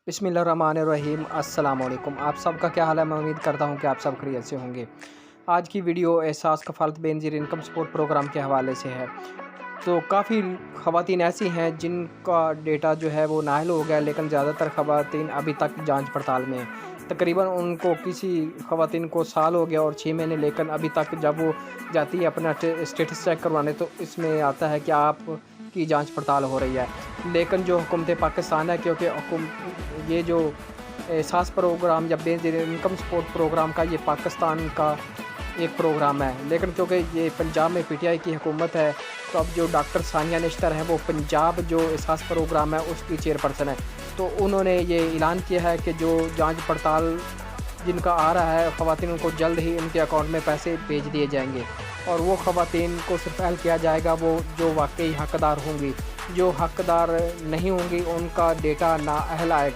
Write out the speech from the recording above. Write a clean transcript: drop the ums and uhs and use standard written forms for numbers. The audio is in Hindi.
बिस्मिल्लाहिर्रहमानिर्रहीम अस्सलाम वालेकुम। आप सबका क्या हाल है? मैं उम्मीद करता हूँ कि आप सब खैरियत से होंगे। आज की वीडियो एहसास कफ़ालत बेनज़ीर इनकम सपोर्ट प्रोग्राम के हवाले से है। तो काफ़ी ख़वातीन ऐसी हैं जिनका डेटा जो है वो नाअहल हो गया है, लेकिन ज़्यादातर ख़वातीन अभी तक जांच पड़ताल में हैं। तकरीबन उनको किसी ख़वातीन को साल हो गया और 6 महीने, लेकिन अभी तक जब वो जाती है अपना स्टेटस चेक करवाने तो इसमें आता है कि आप की जांच पड़ताल हो रही है। लेकिन जो हुकूमत पाकिस्तान है, क्योंकि ये जो एहसास प्रोग्राम या बेनज़ीर इनकम सपोर्ट प्रोग्राम का ये पाकिस्तान का एक प्रोग्राम है, लेकिन क्योंकि ये पंजाब में पीटीआई की हुकूमत है, तो अब जो डॉक्टर सानिया निश्तर हैं वो पंजाब जो एहसास प्रोग्राम है उसकी चेयरपर्सन है। तो उन्होंने ये ऐलान किया है कि जो जांच पड़ताल जिनका आ रहा है ख़वातीन, उनको जल्द ही उनके अकाउंट में पैसे भेज दिए जाएंगे और वो ख़वातीन को सिर्फ पहल किया जाएगा वो जो वाकई हक़दार होंगी। जो हक़दार नहीं होंगी उनका डेटा नाअहल आएगा।